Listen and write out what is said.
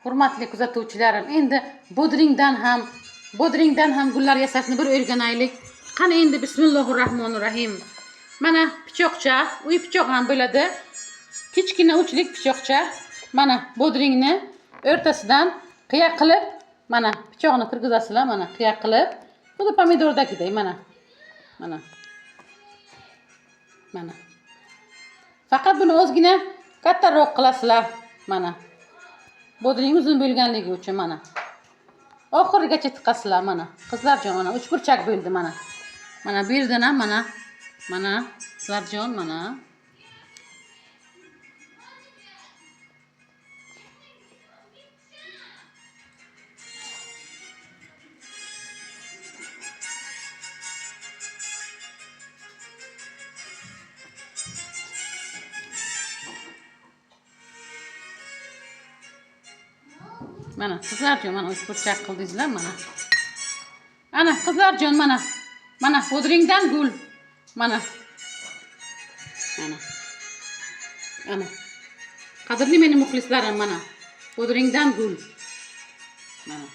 Hurmatli kuzatuvchilarim, endi bodringdan ham gullar yasashni bir o'rganaylik. Qani endi bismillahirrohmanirrohim. Mana pichoqcha, uy pichoq ham bo'ladi. Kichkina uchlik pichoqcha. Mana bodringni o'rtasidan qiya qilib, mana pichoqni kirgizasizlar, mana qiya qilib, xuddi pomidordagiday mana. Mana. Faqat buni ozgina kattaroq qilasizlar, mana. Bodring uzun bo'lganligi uchun mana. Oxirigacha tiqasizlar mana. Qizlarjon, mana 3 burchak bo'ldi mana. Mana bu yerdan ham mana. Mana qizlarjon, mana. Mana qizlarjon, mana 3 burchak qildingizlar mana. Ana qizlarjon, mana. Mana bodringdan gul. Mana. Ana. Qadrli meni muxlislarim, mana. Bodringdan gul. Mana.